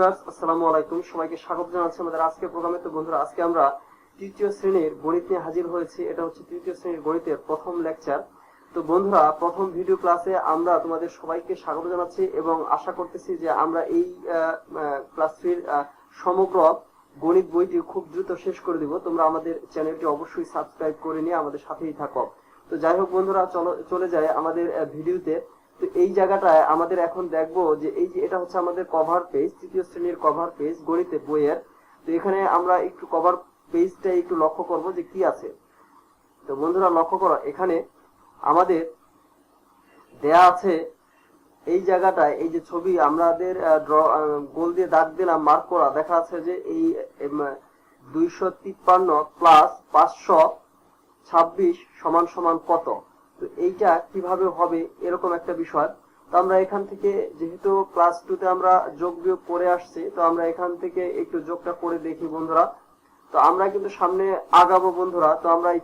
Viewers, আসসালামু আলাইকুম। সবাইকে স্বাগত জানাচ্ছি আমাদের আজকের প্রোগ্রামে। তো বন্ধুরা, আজকে আমরা তৃতীয় শ্রেণীর গণিত নিয়ে হাজির হয়েছি। এটা হচ্ছে তৃতীয় শ্রেণীর গণিতের প্রথম লেকচার। তো বন্ধুরা, প্রথম ভিডিও ক্লাসে আমরা তোমাদের সবাইকে স্বাগত জানাচ্ছি এবং আশা করতেছি যে আমরা এই ক্লাস 3 সমগ্র গণিত বইটি খুব দ্রুত শেষ করে দিব। তোমরা আমাদের চ্যানেলটি অবশ্যই সাবস্ক্রাইব করে নিয়ে আমাদের সাথেই থাকো। তো যাই হোক বন্ধুরা, চলে যায় আমাদের ভিডিওতে। তো এই জায়গাটায় আমাদের এখন দেখবো যে এই যে এটা হচ্ছে আমাদের কভার পেজ, তৃতীয় শ্রেণীর কভার পেজ গণিতের বইয়ের। তো এখানে আমরা একটু কভার পেজটা একটু লক্ষ্য করব যে কি আছে। তো বন্ধুরা লক্ষ্য করো, এখানে আমাদের দেয়া আছে এই জায়গাটায় এই যে ছবি আমাদের গোল দিয়ে দাগ দিলাম, মার্ক করা, দেখা আছে যে এই 253 প্লাস 526 সমান সমান কত। তো এইটা কিভাবে হবে এরকম একটা বিষয়। তো আমরা এখান থেকে যেহেতু ক্লাস 2 তে আমরা যোগ বিয়োগ করে আসছি, তো আমরা এখান থেকে একটু যোগটা করে দেখি বন্ধুরা। তো আমরা কিন্তু সামনে আগাবো বন্ধুরা। তো আমরা এই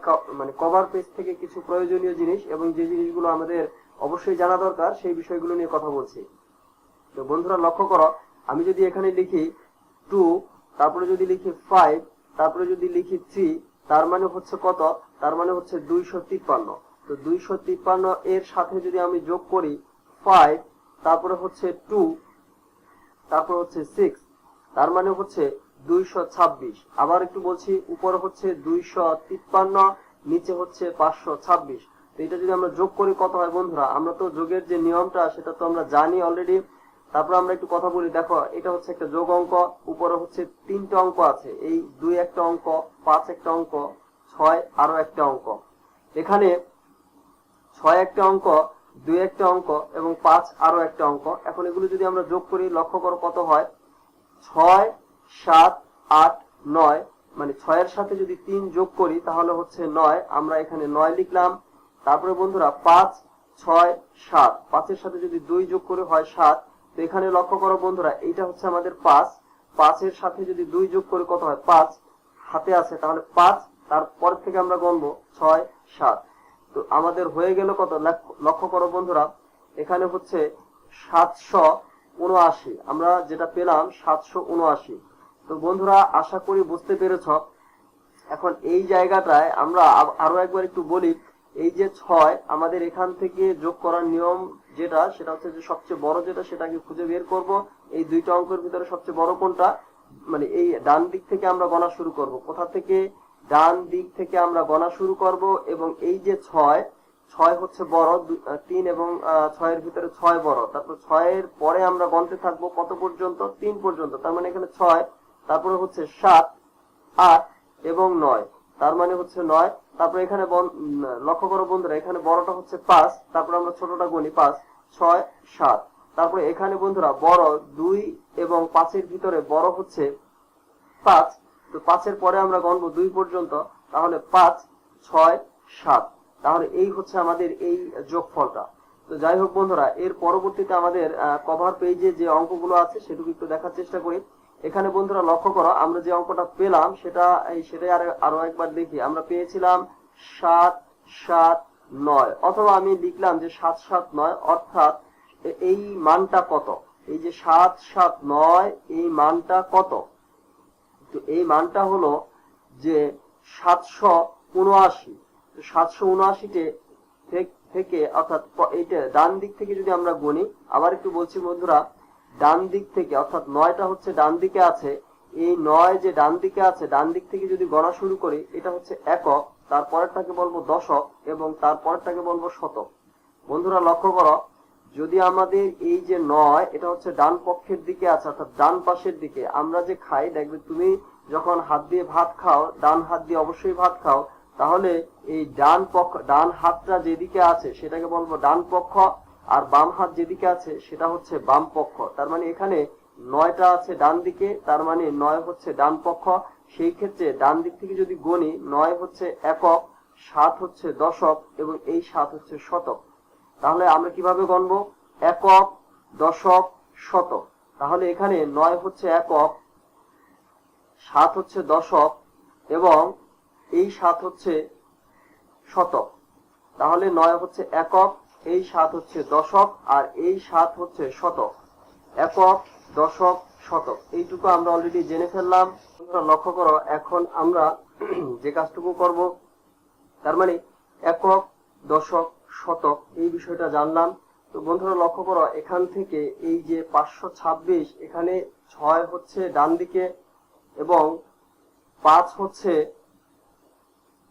কভার পেজ থেকে কিছু প্রয়োজনীয় জিনিস এবং যে জিনিসগুলো আমাদের অবশ্যই জানা দরকার সেই বিষয়গুলো নিয়ে কথা বলছি। তো বন্ধুরা লক্ষ্য করো, আমি যদি এখানে লিখি 2, তারপরে যদি লিখি 5, তারপরে যদি লিখি 3, তার মানে হচ্ছে কত? তার মানে হচ্ছে 253। তো 253 এর সাথে যদি আমি যোগ করি 5, তারপরে হচ্ছে 2, তারপর হচ্ছে 6, তার মানে হচ্ছে 226। আবার একটু বলছি, উপরে হচ্ছে 253, নিচে হচ্ছে 526। তো এটা যদি আমরা যোগ করি কত হয় বন্ধুরা? আমরা তো যোগের যে নিয়মটা সেটা তো আমরা জানি অলরেডি। তারপর আমরা একটু কথা বলি। দেখো, এটা হচ্ছে একটা যোগ অঙ্ক, উপরে হচ্ছে 3টে অঙ্ক আছে। এই 2 একটা অঙ্ক, 5 একটা অঙ্ক, 6 আরো একটা অঙ্ক। এখানে 6 একটা অঙ্ক, 2 একটা অঙ্ক এবং 5 আরো একটা অঙ্ক। এখন এগুলো যদি আমরা যোগ করি, লক্ষ্য করো কত হয়। 6, 7, 8, 9, মানে 6 এর সাথে যদি 3 যোগ করি তাহলে হচ্ছে 9। আমরা এখানে 9 লিখলাম। তারপরে বন্ধুরা 5, 6, 7, 5 এর সাথে যদি 2 যোগ করে হয় 7। তো এখানে লক্ষ্য করো বন্ধুরা, এইটা হচ্ছে আমাদের 5, 5 এর সাথে যদি 2 যোগ করে কত হয়? 5 হাতে আছে, তাহলে 5, তারপর থেকে আমরা গণবো 6, 7। তো আমাদের হয়ে গেল কত? লক্ষ্য করো বন্ধুরা, এখানে হচ্ছে 779। আমরা যেটা পেলাম 779। তো বন্ধুরা আশা করি বুঝতে পেরেছ। এখন এই জায়গাটায় আমরা আরো একবার একটু বলি। এই যে 6, আমাদের এখান থেকে যোগ করার নিয়ম যেটা, সেটা হচ্ছে যে সবচেয়ে বড় যেটা সেটাকে খুঁজে বের করব। এই দুইটা অঙ্কের ভিতরে সবচেয়ে বড় কোনটা? মানে এই ডান দিক থেকে আমরা গণা শুরু করব। কোথা থেকে? ডান দিক থেকে আমরা গণা শুরু করব। এবং এই যে 6 হচ্ছে বড়, 3 এবং 6 এর ভিতরে 6 বড়। তারপর 6 এর পরে আমরা গণতে থাকবো কত পর্যন্ত? 3 পর্যন্ত। তার মানে এখানে 6, তারপরে হচ্ছে 7, 8 এবং 9, তার মানে হচ্ছে 9। তারপরে এখানে লক্ষ্য করো বন্ধুরা, এখানে বড়টা হচ্ছে 5, তারপর আমরা ছোটটা গণি 5, 6, 7। তারপরে এখানে বন্ধুরা বড় 2 এবং 5 এর ভিতরে বড় হচ্ছে 5। তো 5 এর পরে আমরা গণবো 2 পর্যন্ত, তাহলে 5, 6, 7। তাহলে এই হচ্ছে আমাদের এই যোগফলটা। তো যাই হোক বন্ধুরা, এর পরবর্তীতে আমাদের কভার পেজে যে অঙ্কগুলো আছে সেটুকু একটু দেখার চেষ্টা করি। এখানে বন্ধুরা লক্ষ্য করো, আমরা যে অঙ্কটা পেলাম সেটাই আরো একবার দেখি। আমরা পেয়েছিলাম 7, 7, 9, অথবা আমি লিখলাম যে 7, 7, 9, অর্থাৎ এই মানটা কত? এই যে 7, 7, 9, এই মানটা কত? তো এই মানটা হলো যে 779। 779 থেকে অর্থাৎ এইটা ডান দিক থেকে যদি আমরা গণি, আবার একটু বলছি বন্ধুরা, ডান দিক থেকে অর্থাৎ 9টা হচ্ছে ডান দিকে আছে। এই 9 যে ডান দিকে আছে, ডান দিক থেকে যদি গণা শুরু করি, এটা হচ্ছে একক, তারপরেরটাকে বলবো দশক এবং তারপরেরটাকে বলবো শতক। বন্ধুরা লক্ষ্য করো, যদি আমাদের এই যে 9, এটা হচ্ছে ডান পক্ষের দিকে আছে অর্থাৎ ডান পাশের দিকে। আমরা যে খাই, দেখবে তুমি যখন হাত দিয়ে ভাত খাও, ডান হাত দিয়ে অবশ্যই ভাত খাও, তাহলে এই ডান হাতটা যেদিকে আছে সেটাকে বলবো ডান পক্ষ, আর বাম হাত যেদিকে আছে সেটা হচ্ছে বাম পক্ষ। তার মানে এখানে 9টা আছে ডান দিকে, তার মানে 9 হচ্ছে ডান পক্ষ। সেই ক্ষেত্রে ডান দিক থেকে যদি গণি, 9 হচ্ছে একক, 7 হচ্ছে দশক এবং এই 7 হচ্ছে শতক। তাহলে আমরা কিভাবে গণবো? একক, দশক, শতক। তাহলে এখানে 9 হচ্ছে একক, 7 হচ্ছে দশক এবং এই 7 হচ্ছে শতক। তাহলে 9 হচ্ছে একক, এই 7 হচ্ছে দশক আর এই 7 হচ্ছে শতক। একক, দশক, শতক। এইটুকু আমরা অলরেডি জেনে ফেললাম। তোমরা লক্ষ্য করো, এখন আমরা যে কাজটুকু করব, তার মানে একক, দশক, শতক এই বিষয়টা জানলাম। তো বন্ধুরা লক্ষ্য করো, এখান থেকে এই যে 526, এখানে 6 হচ্ছে ডান দিকে এবং 5 হচ্ছে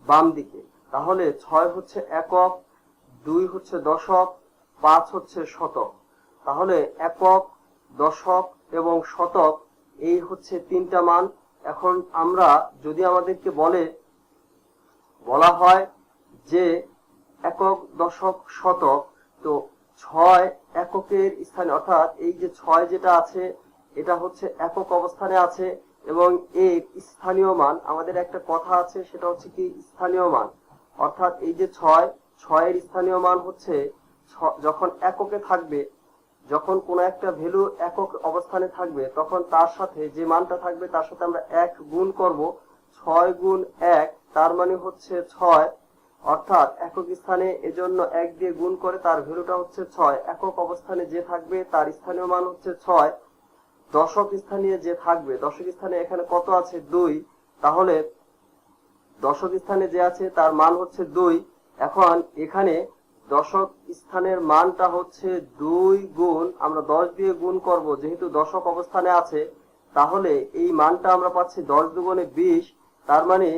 বাম দিকে। তাহলে 6 হচ্ছে একক, 2 হচ্ছে দশক, 5 হচ্ছে শতক। তাহলে একক, দশক এবং শতক এই হচ্ছে তিনটা মান। এখন আমরা যদি আমাদেরকে বলা হয় যে একক, দশক, শতক, তো 6 এককের স্থানে, অর্থাৎ এই যে 6 যেটা আছে এটা হচ্ছে একক অবস্থানে আছে এবং এর স্থানীয় মান, আমাদের একটা কথা আছে সেটা হচ্ছে কি স্থানীয় মান, অর্থাৎ এই যে 6 এর স্থানীয় মান হচ্ছে যখন এককে থাকবে, যখন কোন একটা ভ্যালু একক অবস্থানে থাকবে তখন তার সাথে যে মানটা থাকবে তার সাথে আমরা 1 গুণ করব। 6 গুণ 1 তার মানে হচ্ছে 6, অর্থাৎ একক স্থানে এজন্য 1 দিয়ে গুণ করে তার ভ্যালুটা হচ্ছে 6। একক অবস্থানে যে থাকবে তার স্থানীয় মান হচ্ছে 6। দশক স্থানে যে থাকবে, দশক স্থানে এখানে কত আছে 2, তাহলে দশক স্থানে যে আছে তার মান হচ্ছে 2। এখন এখানে দশক স্থানের মানটা হচ্ছে 2 গুণ, আমরা 10 দিয়ে গুণ করব, যেহেতু দশক অবস্থানে আছে তাহলে এই মানটা আমরা পাচ্ছি 10 দুগুণে 20, তার মানে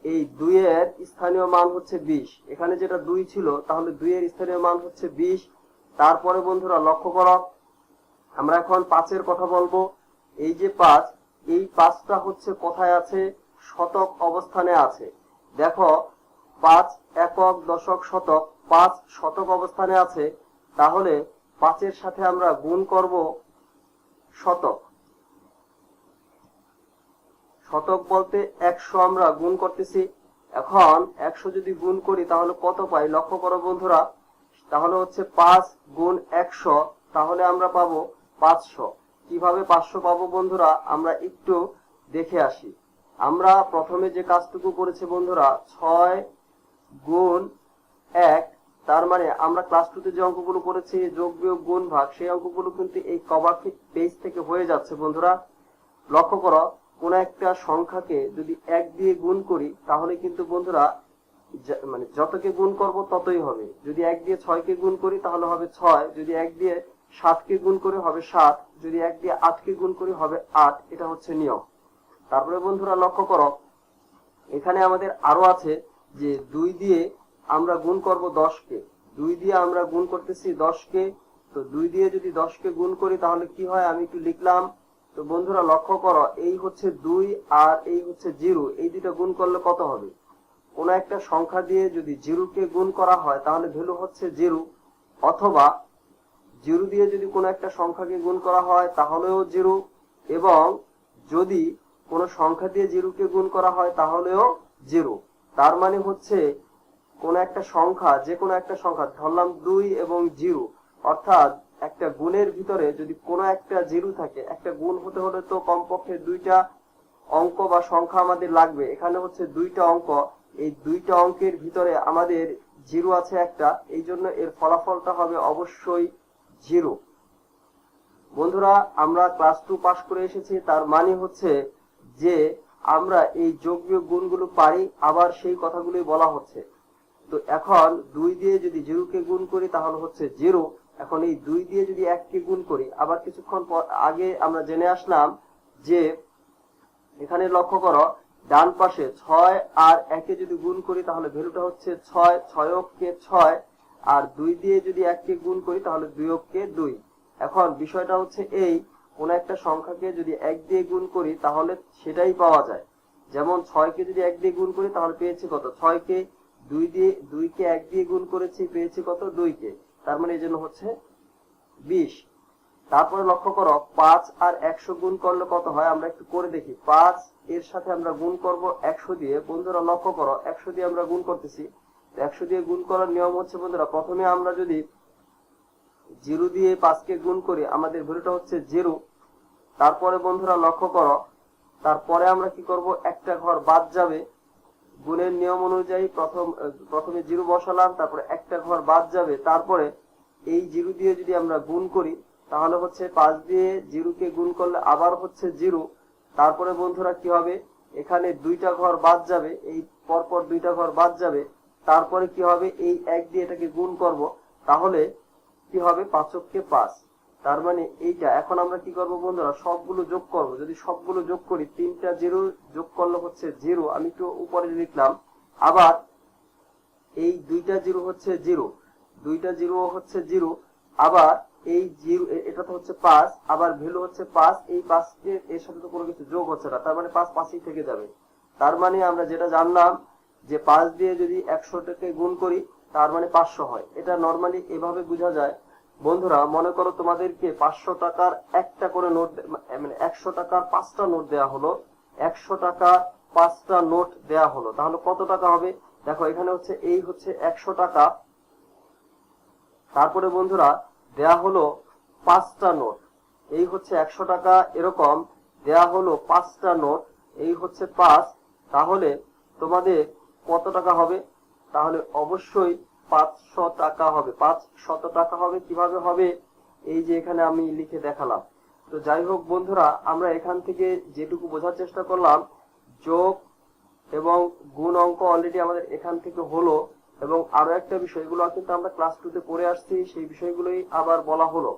এই 2 এর স্থানীয় মান হচ্ছে 20। এখানে যেটা 2 ছিল তাহলে 2 এর স্থানীয় মান হচ্ছে 20। তারপরে বন্ধুরা লক্ষ্য করো, আমরা এখন 5 এর কথা বলবো। এই যে 5, এই 5টা হচ্ছে কোথায় আছে, শতক অবস্থানে আছে। দেখো 5 একক, দশক, শতক, 5 শতক অবস্থানে আছে। তাহলে 5 এর সাথে আমরা গুণ করব শতক। শতক বলতে 100 আমরা গুণ করতেছি। এখন 100 যদি গুণ করি তাহলে কত পাই লক্ষ্য করো বন্ধুরা, তাহলে হচ্ছে 5 গুণ 100, তাহলে আমরা পাবো 500। কিভাবে 500 পাবো বন্ধুরা, আমরা একটু দেখে আসি। আমরা প্রথমে যে কাজটুকু করেছি বন্ধুরা, 6 গুণ 1, তার মানে আমরা ক্লাস 2 তে যে অঙ্কগুলো করেছি যোগ, বিয়োগ, গুণ, ভাগ, সেই অঙ্কগুলো কিন্তু এই কভার পেজ থেকে হয়ে যাচ্ছে বন্ধুরা। লক্ষ্য করো, কোন একটা সংখ্যাকে যদি 1 দিয়ে গুণ করি তাহলে কিন্তু বন্ধুরা মানে যতকে গুণ করব ততই হবে। যদি 1 দিয়ে 6 কে গুণ করি তাহলে হবে 6, যদি 1 দিয়ে 7 কে গুণ করি হবে 7, যদি 1 দিয়ে 8 কে গুণ করি হবে 8। এটা হচ্ছে নিয়ম। তারপরে বন্ধুরা লক্ষ্য করো, এখানে আমাদের আরো আছে যে 2 দিয়ে আমরা গুণ করব 10 কে। 2 দিয়ে আমরা গুণ করতেছি 10 কে, তো 2 দিয়ে যদি 10 কে গুণ করি তাহলে কি হয় আমি একটু লিখলাম। তো বন্ধুরা লক্ষ্য করো, এই হচ্ছে 2 আর এই হচ্ছে 0, এই দুটো গুণ করলে কত হবে, কোন একটা সংখ্যা দিয়ে যদি 0 কে গুণ করা হয় তাহলে ভ্যালু হচ্ছে 0, অথবা 0 দিয়ে যদি কোন একটা সংখ্যাকে গুণ করা হয় তাহলেও 0, এবং যদি কোন সংখ্যা দিয়ে 0 কে গুণ করা হয় তাহলেও 0। তার মানে হচ্ছে কোন একটা সংখ্যা, যে কোনো একটা সংখ্যা ধরলাম 2 এবং 0, অর্থাৎ একটা গুণের ভিতরে যদি কোনো একটা 0 থাকে, একটা গুণ হতে হলে তো কমপক্ষে 2টা অঙ্ক বা সংখ্যা আমাদের লাগবে। এখানে হচ্ছে 2টা অঙ্ক, এই 2টা অঙ্কের ভিতরে আমাদের 0 আছে একটা, এই জন্য এর ফলাফলটা হবে অবশ্যই 0। বন্ধুরা আমরা ক্লাস 2 পাস করে এসেছি, তার মানে হচ্ছে যে আমরা এই যোগ, বিয়োগ, গুণগুলো পারি, আবার সেই কথাগুলোই বলা হচ্ছে। তো এখন 2 দিয়ে যদি 0 কে গুণ করি তাহলে হচ্ছে 0। এখন এই 2 দিয়ে যদি 1 কে গুণ করি, আবার কিছুক্ষণ আগে আমরা জেনে আসলাম যে এখানে লক্ষ্য করো, ডান পাশে 6 আর 1 কে যদি গুণ করি তাহলে ভ্যালুটা হচ্ছে 6, 6 কে 6, আর 2 দিয়ে যদি 1 কে গুণ করি তাহলে 2 কে 2। এখন বিষয়টা হচ্ছে এই, কোন একটা সংখ্যাকে যদি 1 দিয়ে গুণ করি তাহলে সেটাই পাওয়া যায়। যেমন 6 কে যদি 1 দিয়ে গুণ করি তাহলে পেয়েছি কত, 6 কে 2 কে 1 দিয়ে গুণ করেছি, পেয়েছি কত, 2 কে, তার মানে এই জন্য হচ্ছে 20। তারপরে লক্ষ্য করো, 5 আর 100 গুণ করলে কত হয় আমরা একটু করে দেখি। 5 এর সাথে আমরা গুণ করব 100 দিয়ে। বন্ধুরা লক্ষ্য করো, 100 দিয়ে আমরা গুণ করতেছি। 100 দিয়ে গুণ করার নিয়ম হচ্ছে বন্ধুরা, প্রথমে আমরা যদি 0 দিয়ে 5 কে গুণ করি আমাদের ভ্যালুটা হচ্ছে 0। তারপরে বন্ধুরা লক্ষ্য করো, তারপরে আমরা কি করব, একটা ঘর বাদ যাবে। গুণের নিয়ম অনুযায়ী প্রথমে 0 বসালাম, তারপরে একটা ঘর বাদ যাবে। তারপরে এই 0 দিয়ে যদি আমরা গুণ করি তাহলে হচ্ছে 5 দিয়ে 0 কে গুণ করলে আবার হচ্ছে 0। তারপরে বন্ধুরা কি হবে, এখানে দুইটা ঘর বাদ যাবে, এই পরপর দুইটা ঘর বাদ যাবে। তারপরে কি হবে, এই 1 দিয়ে এটাকে গুণ করব, তাহলে কি হবে 5 × 5। তার মানে এইটা এখন আমরা কি করব বন্ধুরা, সবগুলো যোগ করব। যদি সবগুলো যোগ করি, 3টা 0 যোগ করলে হচ্ছে 0, আমি একটু উপরে লিখলাম। আবার এই 2টা 0 হচ্ছে 0, 2টা 0 হচ্ছে 0। আবার এই 0, এটা তো হচ্ছে 5, আবার ভ্যালু হচ্ছে 5। এই 5 কে এর সাথে তো কোনো কিছু যোগ হচ্ছে না, তার মানে 5 5ই থেকে যাবে। তার মানে আমরা যেটা জানলাম যে 5 দিয়ে যদি 100 টাকে গুণ করি তার মানে 500 হয়। এটা নরমালি এভাবে বোঝা যায়। বন্ধুরা মনে করো তোমাদেরকে 500 টাকার একটা করে নোট, মানে 100 টাকার 5টা নোট দেয়া হলো, 100 টাকার 5টা নোট দেয়া হলো, তাহলে কত টাকা হবে? দেখো এখানে হচ্ছে এই হচ্ছে 100 টাকা, তারপরে বন্ধুরা দেয়া হলো 5টা নোট, এই হচ্ছে 100 টাকা, এরকম দেয়া হলো 5টা নোট, এই হচ্ছে 5। তাহলে তোমাদের কত টাকা হবে? তাহলে অবশ্যই 500 টাকা হবে, 500 টাকা হবে। কিভাবে হবে? এই যে এখানে আমি লিখে দেখালাম। তো যাই হোক বন্ধুরা, আমরা এখান থেকে যেটুকু বোঝার চেষ্টা করলাম, যোগ এবং গুণ অঙ্ক অলরেডি আমাদের এখান থেকে হলো। এবং আরো একটা বিষয়, এগুলো কিন্তু আমরা ক্লাস 2 তে পড়ে আসছি, সেই বিষয়গুলোই আবার বলা হলো।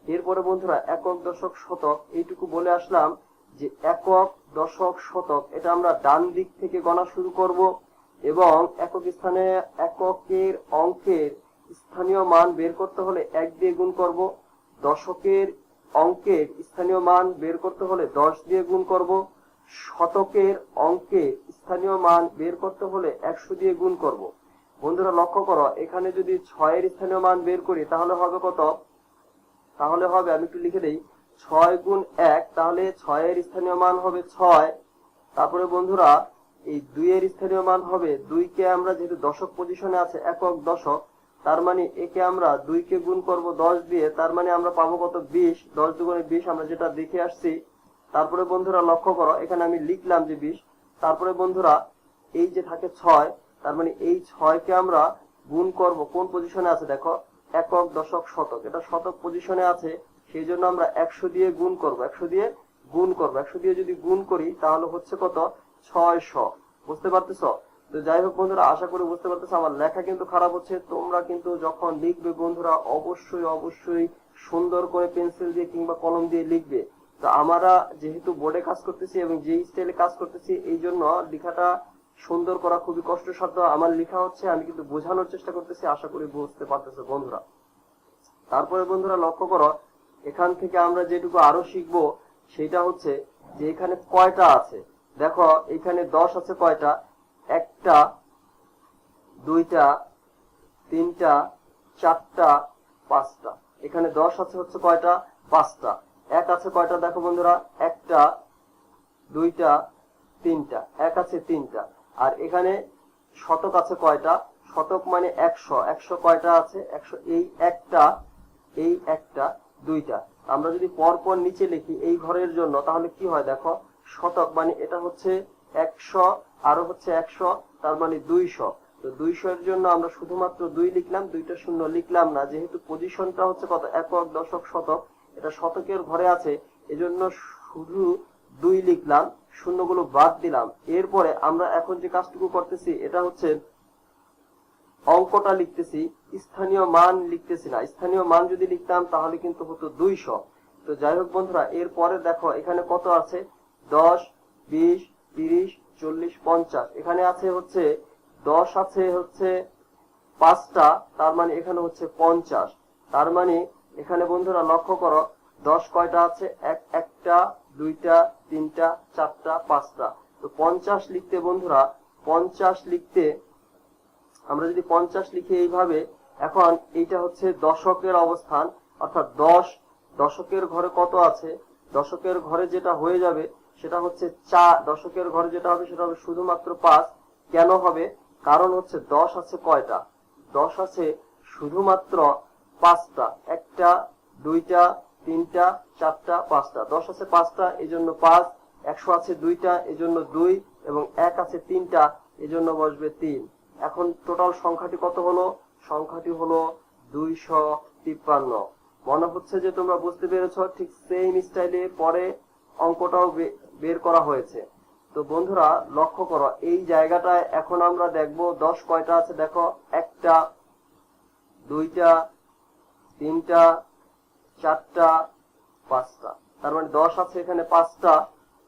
এরপরে বন্ধুরা একক, দশক, শতক এইটুকু বলে আসলাম যে একক, দশক, শতক এটা আমরা ডান দিক থেকে গণা শুরু করব এবং একক স্থানে এককের অঙ্কের স্থানীয় মান বের করতে হলে 1 দিয়ে গুণ করব। দশকের অঙ্কের স্থানীয় মান বের করতে হলে 10 দিয়ে গুণ করব। শতকের অঙ্কের স্থানীয় মান বের করতে হলে 100 দিয়ে গুণ করব। বন্ধুরা লক্ষ্য করো, এখানে যদি 6 এর স্থানীয় মান বের করি তাহলে হবে কত? তাহলে হবে, আমি একটু লিখে দেই, 6 × 1, তাহলে 6 এর স্থানীয় মান হবে 6। তারপরে বন্ধুরা এই 2 এর স্থানীয় মান হবে 2 কে আমরা যেহেতু দশক পজিশনে আছে, একক দশক, তার মানে একে আমরা 2 কে গুণ করব 10 দিয়ে, তার মানে আমরা পাবো কত? 20। 10 দুগুণে 20, আমরা যেটা দেখে আসছি। তারপরে বন্ধুরা লক্ষ্য করো, এখানে আমি লিখলাম যে 20। তারপরে বন্ধুরা এই যে থাকে 6, তার মানে এই 6 কে আমরা গুণ করব, কোন পজিশনে আছে দেখো, একক, দশক, শতক, এটা শতক পজিশনে আছে, সেই জন্য আমরা 100 দিয়ে গুণ করব, 100 দিয়ে গুণ করব। 100 দিয়ে যদি গুণ করি তাহলে হচ্ছে কত? 600। বুঝতে পারতেছ? তো যাই হোক বন্ধুরা, আশা করি বুঝতে পারতেছ। আমার লেখা কিন্তু খারাপ হচ্ছে, তোমরা কিন্তু যখন লিখবে বন্ধুরা অবশ্যই অবশ্যই সুন্দর করে পেন্সিল দিয়ে কিংবা কলম দিয়ে লিখবে। তো আমরা যেহেতু বোর্ডে কাজ করতেছি এবং যে স্টাইলে কাজ করতেছি, এই জন্য লেখাটা সুন্দর করা খুবই কষ্টসাধ্য। আমার লেখা হচ্ছে, আমি কিন্তু বোঝানোর চেষ্টা করতেছি, আশা করি বুঝতে পারতেছো বন্ধুরা। তারপরে বন্ধুরা লক্ষ্য করো, এখান থেকে আমরা যেটুকু আরো শিখবো সেটা হচ্ছে যে এখানে কয়টা আছে। দেখো এখানে 10 আছে কয়টা? 1টা, 2টা, 3টা, 4টা, 5টা। এখানে 10 আছে হচ্ছে কয়টা? 5টা। 1 আছে কয়টা? দেখো বন্ধুরা, 1টা, 2টা, 3টা, 1 আছে 3টা। আর এখানে শতক আছে কয়টা? শতক মানে 100, 100 কয়টা আছে? 100, এই একটা, এই একটা, 2টা। আমরা যদি পরপর নিচে লিখি এই ঘরের জন্য তাহলে কি হয় দেখো, শতক মানে এটা হচ্ছে 100, আরো হচ্ছে 100, তার মানে 200। তো 200 এর জন্য আমরা শুধুমাত্র 2 লিখলাম, 2টা শূন্য লিখলাম না, যেহেতু পজিশনটা হচ্ছে কত, একক, দশক, শতক, এটা শতকের ঘরে আছে, এজন্য শুধু 2 লিখলাম, শূন্যগুলো বাদ দিলাম। এরপরে আমরা এখন যে কাজটুকু করতেছি এটা হচ্ছে অঙ্কটা লিখতেছি, স্থানীয় মান লিখতেছি না। স্থানীয় মান যদি লিখতাম তাহলে কিন্তু হতো 200। তো যাই হোক বন্ধুরা, এরপরে দেখো এখানে কত আছে? 10, 20, 30, 40, 50। এখানে আছে হচ্ছে 10 আছে হচ্ছে 5টা, তার মানে এখানে হচ্ছে 50। তার মানে এখানে বন্ধুরা লক্ষ্য করো, 10 কয়টা আছে? 1টা, 2টা, 3টা, 4টা, 5টা। তো 50 লিখতে বন্ধুরা, 50 লিখতে আমরা যদি 50 লিখি এইভাবে, এখন এইটা হচ্ছে দশকের অবস্থান, অর্থাৎ 10 দশকের ঘরে কত আছে? দশকের ঘরে যেটা হয়ে যাবে সেটা হচ্ছে 4, দশকের ঘরে যেটা হবে সেটা হবে শুধুমাত্র 5। কেন হবে? কারণ হচ্ছে 10 আছে কয়টা? 10 আছে শুধুমাত্র 5টা, 1টা, 2টা, 3টা, 4টা, 5টা। 10 আছে 5টা, এজন্য 5। 100 আছে 2টা, এজন্য 2, এবং 1 আছে 3টা, এজন্য বসবে 3। এখন টোটাল সংখ্যাটি কত হলো? সংখ্যাটি হলো 253। মনে হচ্ছে যে তোমরা বুঝতে পেরেছো। ঠিক সেম স্টাইলে পরে অঙ্কটাও বের করা হয়েছে। তো বন্ধুরা লক্ষ্য করো, এই জায়গাটায় এখন আমরা দেখবো 10 কয়টা আছে। দেখো, একটা, দুইটা, তিনটা, চারটা, পাঁচটা। তার মানে 10 আছে এখানে 5টা।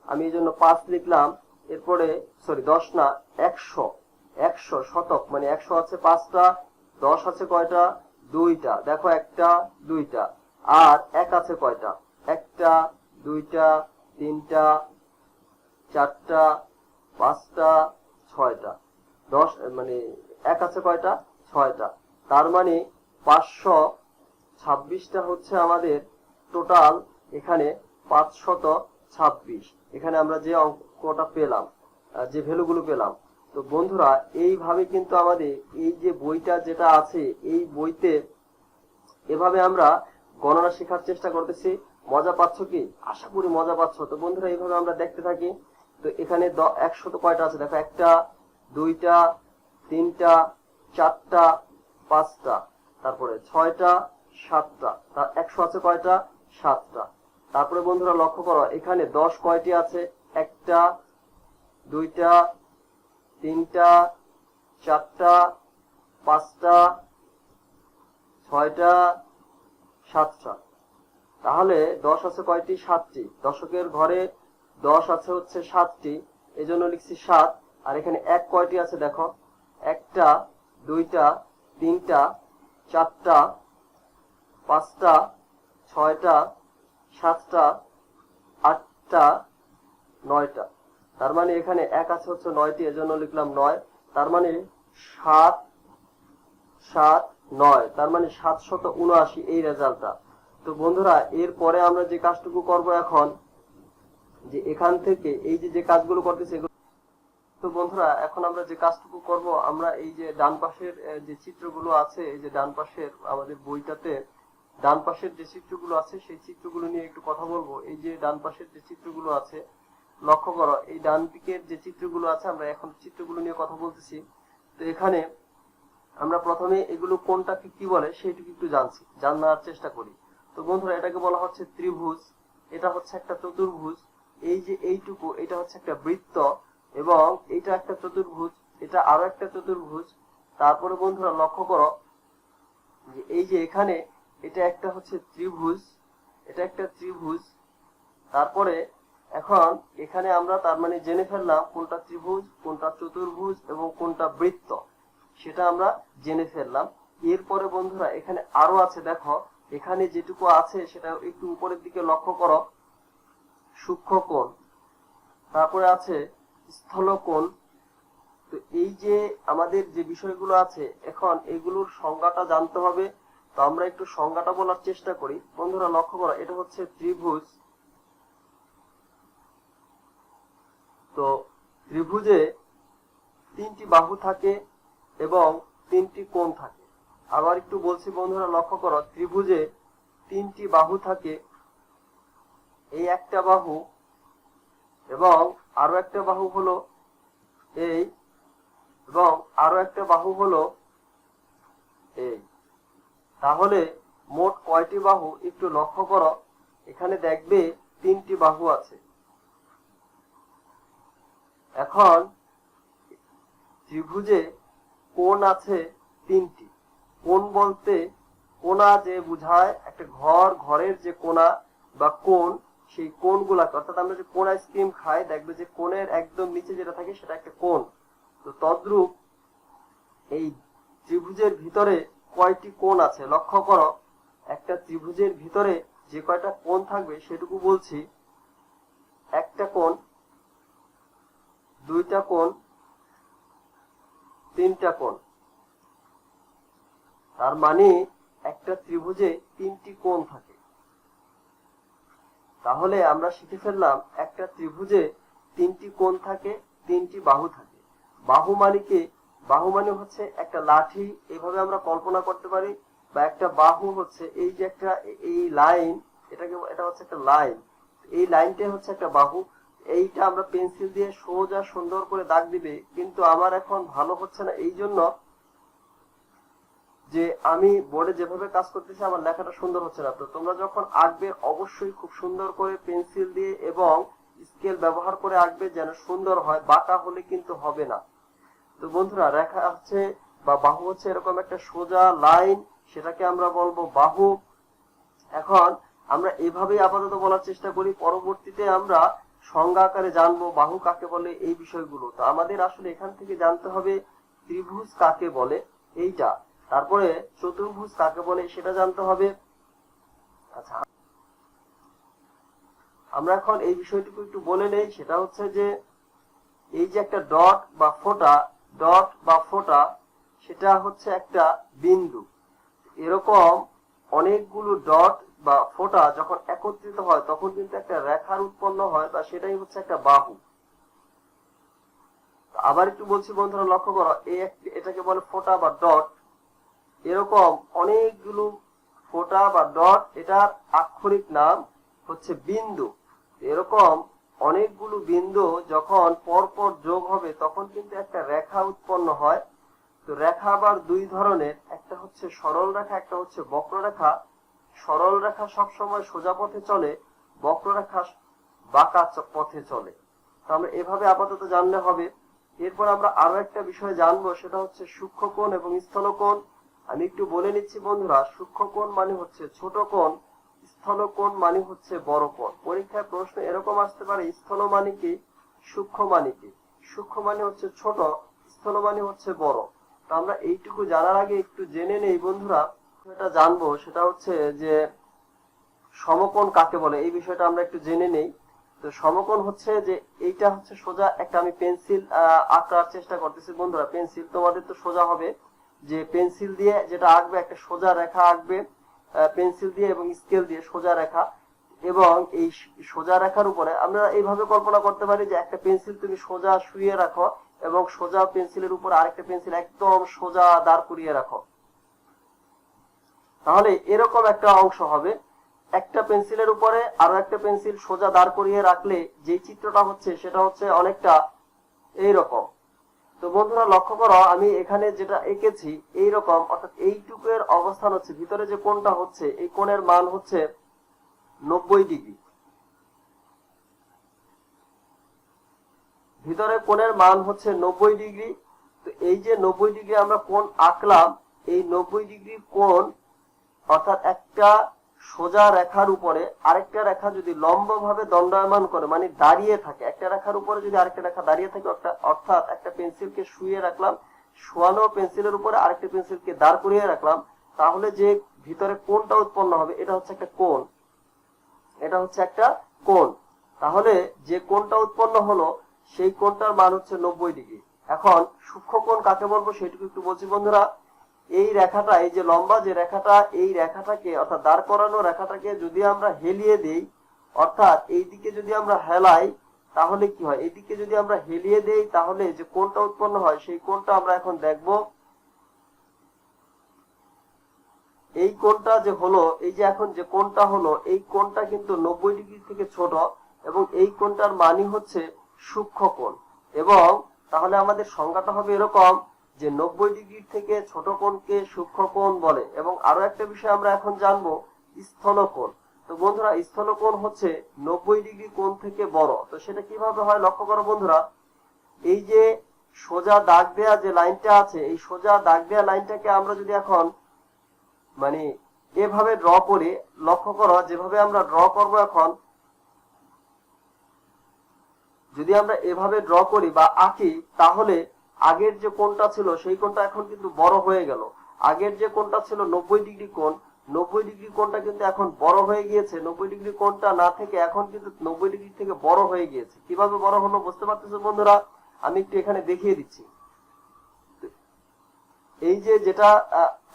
আমি এই জন্য 5 লিখলাম। এরপরে সরি 10 না, 100। 100 শতক, মানে 100 আছে 5টা। 10 আছে কয়টা? 2টা। দেখো, একটা, দুইটা। আর এক আছে কয়টা? একটা, দুইটা, তিনটা, চারটা, পাঁচটা, ছয়টা। 10 মানে এক আছে কয়টা? 6টা। তার মানে 526টা হচ্ছে আমাদের টোটাল। এখানে 526। এখানে আমরা যে অঙ্কটা পেলাম, যে ভ্যালুগুলো পেলাম। তো বন্ধুরা এইভাবে কিন্তু আমাদের এই যে বইটা যেটা আছে, এই বইতে এভাবে আমরা গণনা শেখার চেষ্টা করতেছি। মজা পাচ্ছ কি? আশা করি মজা পাচ্ছ। তো বন্ধুরা এইভাবে আমরা দেখতে থাকি। তো এখানে 100 তো কয়টা আছে? দেখো, একটা, দুইটা, তিনটা, চারটা, পাঁচটা, তারপরে 6টা, 7টা। তা 100 আছে কয়টা? 7টা। তারপরে বন্ধুরা লক্ষ্য করো, এখানে 10 কয়টি আছে? একটা, দুইটা, তিনটা, চারটা, পাঁচটা, 6টা, 7টা। তাহলে 10 আছে কয়টি? 7টি। দশকের ঘরে 10 আছে হচ্ছে 7টি, এজন্য লিখছি 7। আর এখানে এক কয়টি আছে? দেখো, একটা, দুইটা, তিনটা, চারটা, পাঁচটা, 6টা, 7টা, 8টা, 9টা। তার মানে এখানে এক আছে হচ্ছে 9টি, এজন্য লিখলাম 9। তার মানে 7, 7, 9, তার মানে 779 এই রেজাল্টটা। তো বন্ধুরা এরপরে আমরা যে কাজটুকু করব এখন, যে এখান থেকে এই যে যে কাজগুলো করতেছি এগুলো। তো বন্ধুরা এখন আমরা যে কাজটুকু করব, আমরা এই যে ডান পাশের যে চিত্রগুলো আছে, এই যে ডান পাশের আমাদের বইটাতে ডান পাশের যে চিত্রগুলো আছে সেই চিত্রগুলো নিয়ে একটু কথা বলবো। এই যে ডান পাশের যে চিত্রগুলো আছে, লক্ষ্য করো, এই ডান দিকের যে চিত্রগুলো আছে, আমরা এখন চিত্রগুলো নিয়ে কথা বলতেছি। তো এখানে আমরা প্রথমে এগুলো কোনটাকে কি বলে সেইটুকু একটু জানার চেষ্টা করি। তো বন্ধুরা এটাকে বলা হচ্ছে ত্রিভুজ, এটা হচ্ছে একটা চতুর্ভুজ, এই যে এইটুকু এটা হচ্ছে একটা বৃত্ত, এবং এটা একটা চতুর্ভুজ, এটা আরো একটা চতুর্ভুজ। তারপরে বন্ধুরা লক্ষ্য করো যে এই যে এখানে এটা একটা হচ্ছে ত্রিভুজ, এটা একটা ত্রিভুজ। তারপরে এখন এখানে আমরা তার মানে জেনে ফেললাম কোনটা ত্রিভুজ, কোনটা চতুর্ভুজ এবং কোনটা বৃত্ত, সেটা আমরা জেনে ফেললাম। এরপরে বন্ধুরা এখানে আরো আছে। দেখো, এখানে যেটুকু আছে সেটা একটু উপরের দিকে লক্ষ্য করো, সূক্ষ্মকোণ, তারপরে আছে স্থলকোণ। তো এই যে আমাদের যে বিষয়গুলো আছে, এখন এগুলোর সংজ্ঞাটা জানতে হবে। তো আমরা একটু সংজ্ঞাটা বলার চেষ্টা করি। বন্ধুরা লক্ষ্য করো, এটা হচ্ছে ত্রিভুজ। তো ত্রিভুজে 3টি বাহু থাকে এবং 3টি কোণ থাকে। আবার একটু বলছি বন্ধুরা লক্ষ্য করো, ত্রিভুজে 3টি বাহু থাকে, এই একটা বাহু এবং আরো একটা বাহু হলো এই, এবং আরো একটা বাহু হলো এই। তাহলে মোট কয়টি বাহু একটু লক্ষ্য করো, এখানে দেখবে 3টি বাহু আছে। এখন ত্রিভুজে কোণ আছে 3টি। কোণ বলতে কোণা যে বুঝায় একটা ঘরের যে কোণা বা কোণ, সেই কোণগুলাকে, অর্থাৎ আমরা যে কোণ আইসক্রিম খাই দেখবে যে কোণের একদম নিচে যেটা থাকে সেটা একটা কোণ। তো তদ্রূপ এই ত্রিভুজের ভিতরে কয়টি কোণ আছে লক্ষ্য করো। একটা ত্রিভুজের ভিতরে যে কয়টা কোণ থাকবে সেটুকু বলছি। একটা কোণ, দুইটা কোণ, তিনটা কোণ। তার মানে একটা ত্রিভুজে 3টি কোণ থাকে। তাহলে আমরা শিখে ফেললাম একটা ত্রিভুজে 3টি কোণ থাকে, 3টি বাহু থাকে। বাহু মানে হচ্ছে একটা লাঠি, এইভাবে আমরা কল্পনা করতে পারি। বা একটা বাহু হচ্ছে এই যে একটা এই লাইন, এটা হচ্ছে একটা লাইন, এই লাইনটাই হচ্ছে একটা বাহু। এইটা আমরা পেন্সিল দিয়ে সোজা সুন্দর করে দাগ দিবে, কিন্তু আমার এখন ভালো হচ্ছে না, এই জন্য যে আমি বোর্ডে যেভাবে কাজ করতেছি আমার লেখাটা সুন্দর হচ্ছে না। তো তোমরা যখন আঁকবে অবশ্যই খুব সুন্দর করে পেন্সিল দিয়ে এবং স্কেল ব্যবহার করে আঁকবে, যেন সুন্দর হয়, বাঁকা হলে কিন্তু হবে না। তো বন্ধুরা, রেখা হচ্ছে বা বাহু হচ্ছে এরকম একটা সোজা লাইন, সেটাকে আমরা বলবো বাহু। এখন আমরা এভাবেই আপাতত বলার চেষ্টা করি, পরবর্তীতে আমরা সংজ্ঞা আকারে জানবো বাহু কাকে বলে, এই বিষয়গুলো। তো আমাদের আসলে এখান থেকে জানতে হবে ত্রিভুজ কাকে বলে এইটা, তারপরে চতুর্ভুজ কাকে বলে সেটা জানতে হবে। আচ্ছা, আমরা এখন এই বিষয়টুকু একটু বলে নেই, সেটা হচ্ছে যে এই যে একটা ডট বা ফোঁটা সেটা হচ্ছে একটা বিন্দু। এরকম অনেকগুলো ডট বা ফোঁটা যখন একত্রিত হয় তখন কিন্তু একটা রেখার উৎপন্ন হয়, বা সেটাই হচ্ছে একটা বাহু। আবার একটু বলছি বন্ধুরা, লক্ষ্য করো, এটাকে বলে ফোঁটা বা ডট। এরকম অনেকগুলো ফোঁটা বা ডট, এটার আক্ষরিক নাম হচ্ছে বিন্দু। এরকম অনেকগুলো বিন্দু যখন পরপর যোগ হবে তখন কিন্তু একটা রেখা উৎপন্ন হয়। তো রেখা আবার দুই ধরনের, একটা হচ্ছে সরল রেখা, একটা হচ্ছে বক্ররেখা। সরল রেখা সবসময় সোজা পথে চলে, বক্ররেখা বাঁকা পথে চলে। তো আমরা এভাবে আপাতত জানলে হবে। এরপর আমরা আরো একটা বিষয় জানবো, সেটা হচ্ছে সূক্ষ্মকোণ এবং স্থলকোণ। আমি একটু বলে নিচ্ছি বন্ধুরা, সূক্ষ্মকোণ মানে হচ্ছে ছোট কোণ, স্থলকোণ মানে হচ্ছে বড় কোণ। পরীক্ষায় প্রশ্ন এরকম আসতে পারে, স্থল মানে কি, সূক্ষ্ম মানে কি। সূক্ষ্ম মানে হচ্ছে ছোট, স্থল মানে হচ্ছে বড়। তো আমরা এইটুকু জানার আগে একটু জেনে নেই বন্ধুরা, যেটা জানবো সেটা হচ্ছে যে সমকোণ কাকে বলে, এই বিষয়টা আমরা একটু জেনে নেই। তো সমকোণ হচ্ছে যে এইটা হচ্ছে সোজা একটা, আমি পেন্সিল আঁকার চেষ্টা করতেছি বন্ধুরা, পেন্সিল তোমাদের তো সোজা হবে, যে পেন্সিল দিয়ে যেটা আঁকবে একটা সোজা রেখা আঁকবে, পেন্সিল দিয়ে এবং স্কেল দিয়ে সোজা রেখা। এবং এই সোজা রেখার উপরে আমরা এইভাবে কল্পনা করতে পারি যে একটা পেন্সিল তুমি সোজা শুয়ে রাখো এবং সোজা পেন্সিলের উপর আরেকটা পেন্সিল একদম সোজা দাঁড় করিয়ে রাখো, তাহলে এরকম একটা অংশ হবে। একটা পেন্সিলের উপরে আরো একটা পেন্সিল সোজা দাঁড় করিয়ে রাখলে যে চিত্রটা হচ্ছে সেটা হচ্ছে অনেকটা এইরকম। তো বন্ধুরা লক্ষ্য করো, আমি এখানে যেটা এঁকেছি এইরকম, অর্থাৎ এইটুকের অবস্থান হচ্ছে, ভিতরে যে কোণটা হচ্ছে এই কোণের মান হচ্ছে 90 ডিগ্রি। ভিতরে কোণের মান হচ্ছে 90 ডিগ্রি। তো এই যে 90 ডিগ্রি আমরা কোণ আঁকলাম, এই 90 ডিগ্রি কোণ, অর্থাৎ একটা সোজা রেখার উপরে আরেকটা রেখা যদি লম্বভাবে দণ্ডায়মান করে, মানে দাঁড়িয়ে থাকে, একটা রেখার উপরে যদি আরেকটা রেখা দাঁড়িয়ে থাকে, অর্থাৎ একটা পেন্সিলকে শুয়ে রাখলাম, শোয়ানো পেন্সিলের উপরে আরেকটা পেন্সিলকে দাঁড় করিয়ে রাখলাম, তাহলে যে ভিতরে কোণটা উৎপন্ন হবে এটা হচ্ছে একটা কোণ, এটা হচ্ছে একটা কোণ। তাহলে যে কোণটা উৎপন্ন হলো সেই কোণটার মান হচ্ছে 90 ডিগ্রি। এখন সূক্ষ্মকোণ কাকে বলবো সেটুকু একটু বলছি বন্ধুরা। এই রেখাটা, এই যে লম্বা যে রেখাটা, এই রেখাটাকে অর্থাৎ দাঁড় করানো রেখাটাকে যদি আমরা হেলিয়ে দেই, অর্থাৎ এই দিকে যদি আমরা হেলাই, তাহলে কি হয়, এইদিকে যদি আমরা হেলিয়ে দেই তাহলে যে কোণটা উৎপন্ন হয় সেই কোণটা আমরা এখন দেখব। এই কোণটা যে হলো, এই যে এখন যে কোণটা হলো, এই কোণটা কিন্তু 90 ডিগ্রি থেকে ছোট, এবং এই কোণটার মানই হচ্ছে সূক্ষ্মকোণ। এবং তাহলে আমাদের সংজ্ঞাটা হবে এরকম যে 90 ডিগ্রি থেকে ছোট কোণকে সূক্ষ্মকোণ বলে। এবং আরো একটা বিষয় আমরা এখন জানবো, স্থলকোণ। তো বন্ধুরা, স্থলকোণ হচ্ছে 90 ডিগ্রি কোণ থেকে বড়। তো সেটা কিভাবে হয় লক্ষ্য করো বন্ধুরা, এই যে সোজা দাগ দেয়া যে লাইনটা আছে, এই সোজা দাগ দেয়া লাইনটাকে আমরা যদি এখন মানে এভাবে ড্র করি, লক্ষ্য করো যেভাবে আমরা ড্র করব, এখন যদি আমরা এভাবে ড্র করি বা আঁকি, তাহলে আগের যে কোণটা ছিল সেই কোণটা এখন কিন্তু বড় হয়ে গেল। আগের যে কোণটা ছিল 90 ডিগ্রি কোণ, 90 ডিগ্রি কোণটা কিন্তু এখন বড় হয়ে গিয়েছে। 90 ডিগ্রি কোণটা না থেকে এখন কিন্তু 90 ডিগ্রি থেকে বড় হয়ে গিয়েছে। কিভাবে বড় হলো বুঝতে পারতেছো বন্ধুরা? আমি একটু এখানে দেখিয়ে দিচ্ছি। এই যে যেটা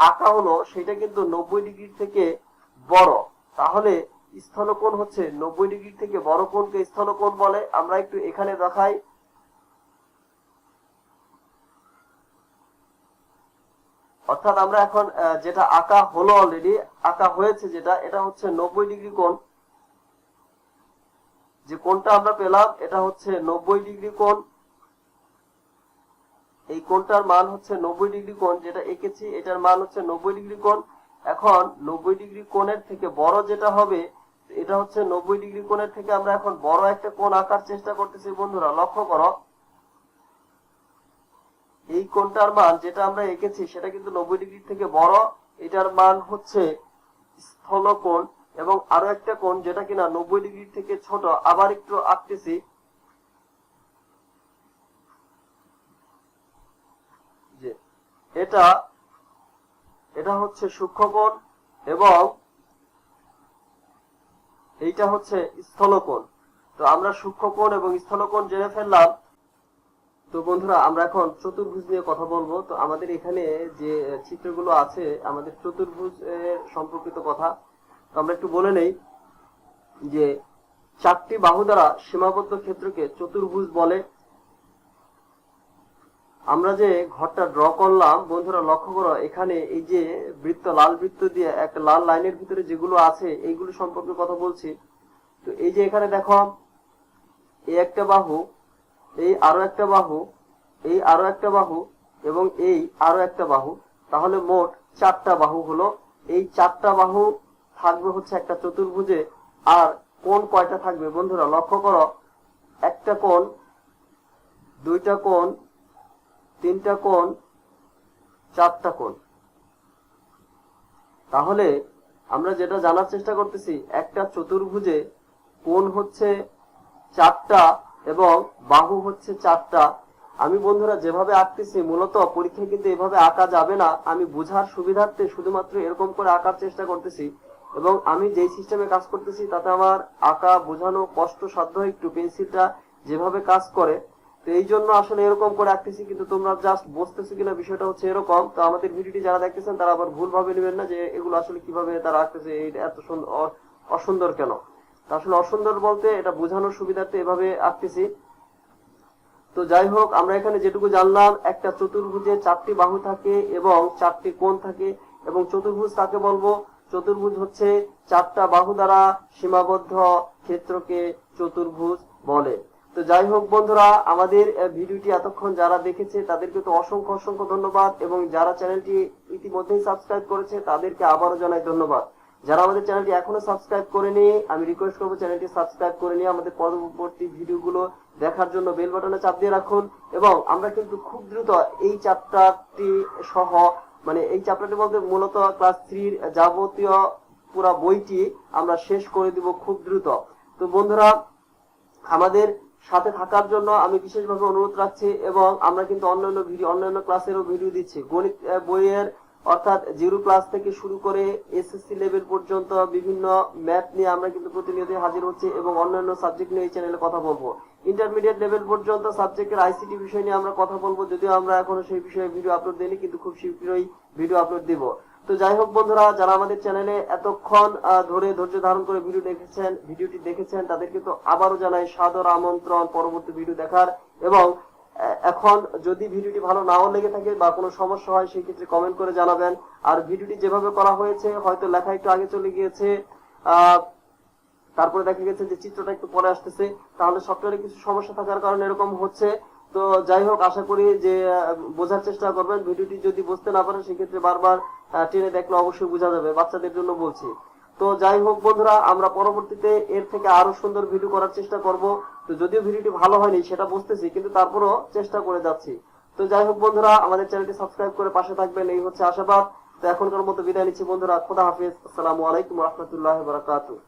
আঁকা হলো সেটা কিন্তু 90 ডিগ্রি থেকে বড়। তাহলে স্থলকোণ হচ্ছে 90 ডিগ্রি থেকে বড় কোণকে স্থলকোণ বলে। আমরা একটু এখানে দেখাই, অর্থাৎ আমরা এখন যেটা আঁকা হলো, অলরেডি আঁকা হয়েছে যেটা, এটা হচ্ছে 90 ডিগ্রি কোণ। যে কোণটা আমরা পেলাম এটা হচ্ছে 90 ডিগ্রি কোণ। এই কোণটার মান হচ্ছে 90 ডিগ্রি কোণ, যেটা এঁকেছি এটার মান হচ্ছে 90 ডিগ্রি কোণ। এখন 90 ডিগ্রি কোণের থেকে বড় যেটা হবে, এটা হচ্ছে 90 ডিগ্রি কোণের থেকে আমরা এখন বড় একটা কোণ আঁকার চেষ্টা করতেছি। বন্ধুরা লক্ষ্য করো, এই কোণটার মান যেটা আমরা এঁকেছি সেটা কিন্তু 90 ডিগ্রি থেকে বড়, এটার মান হচ্ছে স্থলকোণ। এবং আরো একটা কোণ যেটা কিনা 90 ডিগ্রি থেকে ছোট, আবার একটু আঁকতেছি, যে এটা এটা হচ্ছে সূক্ষ্মকোণ এবং এইটা হচ্ছে স্থলকোণ। তো আমরা সূক্ষ্মকোণ এবং স্থলকোণ জেনে ফেললাম। তো বন্ধুরা আমরা এখন চতুর্ভুজ নিয়ে কথা বলবো। তো আমাদের এখানে যে চিত্রগুলো আছে আমাদের চতুর্ভুজ সম্পর্কিত কথা। তো আমরা একটু বলে নেই যে 4টি বাহু দ্বারা সীমাবদ্ধ ক্ষেত্রকে চতুর্ভুজ বলে। আমরা যে ঘরটা ড্র করলাম বন্ধুরা লক্ষ্য করো, এখানে এই যে বৃত্ত, লাল বৃত্ত দিয়ে একটা লাল লাইনের ভিতরে যেগুলো আছে এইগুলো সম্পর্কে কথা বলছি। তো এই যে এখানে দেখো, এই একটা বাহু, এই আরো একটা বাহু, এই আরো একটা বাহু এবং এই আরো একটা বাহু, তাহলে মোট 4টা বাহু হলো। এই 4টা বাহু থাকবে হচ্ছে একটা চতুর্ভুজে। আর কোণ কয়টা থাকবে বন্ধুরা লক্ষ্য করো, একটা কোণ, দুইটা কোণ, তিনটা কোণ, 4টা কোণ। তাহলে আমরা যেটা জানার চেষ্টা করতেছি, একটা চতুর্ভুজে কোণ হচ্ছে 4টা এবং বাহু হচ্ছে 4টা। আমি বন্ধুরা যেভাবে আঁকতেছি, মূলত পরীক্ষায় কিন্তু এভাবে আঁকা যাবে না, আমি বোঝার সুবিধার্থে শুধুমাত্র এরকম করে আঁকার চেষ্টা করতেছি। এবং আমি যেই সিস্টেমে কাজ করতেছি তাতে আমার আঁকা বোঝানো কষ্টসাধ্য একটু, পেন্সিলটা যেভাবে কাজ করে। তো এই জন্য আসলে এরকম করে আঁকতেছি, কিন্তু তোমরা জাস্ট বুঝতেছো কিনা বিষয়টা হচ্ছে এরকম। তো আমাদের ভিডিওটি যারা দেখতেছেন তারা আবার ভুল ভাবে নেবেন না যে এগুলো আসলে কিভাবে তারা আঁকতেছে, এত অসুন্দর কেন। আসলে অসুন্দর বলতে এটা বোঝানোর সুবিধার্থে এভাবে আঁকতেছি। তো যাই হোক, আমরা এখানে যেটুকু জানলাম, একটা চতুর্ভুজে 4টি বাহু থাকে এবং 4টি কোণ থাকে। এবং চতুর্ভুজ কাকে বলবো? চতুর্ভুজ হচ্ছে 4টা বাহু দ্বারা সীমাবদ্ধ ক্ষেত্রকে চতুর্ভুজ বলে। তো যাই হোক বন্ধুরা, আমাদের ভিডিওটি এতক্ষণ যারা দেখেছে তাদেরকে তো অসংখ্য অসংখ্য ধন্যবাদ, এবং যারা চ্যানেলটি ইতিমধ্যেই সাবস্ক্রাইব করেছে তাদেরকে আবারও জানাই ধন্যবাদ। যারা আমাদের চ্যানেলটি এখনো সাবস্ক্রাইব করেনি, আমি রিকোয়েস্ট করবো চ্যানেলটি সাবস্ক্রাইব করে নিয়ে আমাদের পরবর্তী ভিডিওগুলো দেখার জন্য বেল বাটনে চাপ দিয়ে রাখুন। এবং আমরা কিন্তু খুব দ্রুত এই চ্যাপ্টারটি সহ, মানে এই চ্যাপ্টারটি বলতে মূলত ক্লাস 3 যাবতীয় পুরা বইটি আমরা শেষ করে দিব খুব দ্রুত। তো বন্ধুরা, আমাদের সাথে থাকার জন্য আমি বিশেষভাবে অনুরোধ রাখছি। এবং আমরা কিন্তু অন্যান্য ক্লাসেরও ভিডিও দিচ্ছি। গণিত বইয়ের অর্থাৎ 0 ক্লাস থেকে শুরু করে এসএসসি লেভেল পর্যন্ত বিভিন্ন ম্যাথ নিয়ে আমরা কিন্তু প্রতিনিয়ত হাজির হচ্ছি, এবং অন্যান্য সাবজেক্ট নিয়ে এই চ্যানেলে কথা বলবো। ইন্টারমিডিয়েট লেভেল পর্যন্ত সাবজেক্টের আইসিটি বিষয় নিয়ে আমরা কথা বলবো, যদিও আমরা এখনো সেই বিষয়ে ভিডিও আপলোড দিইনি, কিন্তু খুব শীঘ্রই ভিডিও আপলোড দিব। তো যাই হোক বন্ধুরা, যারা আমাদের চ্যানেলে এতক্ষণ ধরে ধৈর্য ধারণ করে ভিডিওটি দেখেছেন তাদেরকে তো আবারও জানাই সাদর আমন্ত্রণ পরবর্তী ভিডিও দেখার। এবং এখন যদি ভিডিওটি ভালো নাও লেগে থাকে বা কোনো সমস্যা হয় সেই ক্ষেত্রে কমেন্ট করে জানাবেন। আর ভিডিওটি যেভাবে করা হয়েছে হয়তো লেখা একটু আগে চলে গিয়েছে, তারপরে দেখা গেছে যে চিত্রটা একটু পরে আসতেছে, তাহলে সফটওয়্যারে কিছু সমস্যা থাকার কারণে এরকম হচ্ছে। তো যাই হোক, আশা করি যে বোঝার চেষ্টা করবেন। ভিডিওটি যদি বুঝতে না পারেন সেক্ষেত্রে বারবার টেনে দেখলে অবশ্যই বোঝা যাবে, বাচ্চাদের জন্য বলছি। তো যাই হোক বন্ধুরা, আমরা পরবর্তীতে এর থেকে আরো সুন্দর ভিডিও করার চেষ্টা করব। তো যদিও ভিডিওটি ভালো হয়নি সেটা বুঝতেছি, কিন্তু তারপরও চেষ্টা করে যাচ্ছি। তো যাই হোক বন্ধুরা, আমাদের চ্যানেলটি সাবস্ক্রাইব করে পাশে থাকবেন, এই হচ্ছে আশাবাদ। তো এখনকার মতো বিদায় নিচ্ছি বন্ধুরা, খোদা হাফেজ, আসসালামু আলাইকুম ওয়া রাহমাতুল্লাহি ওয়া বারাকাতুহু।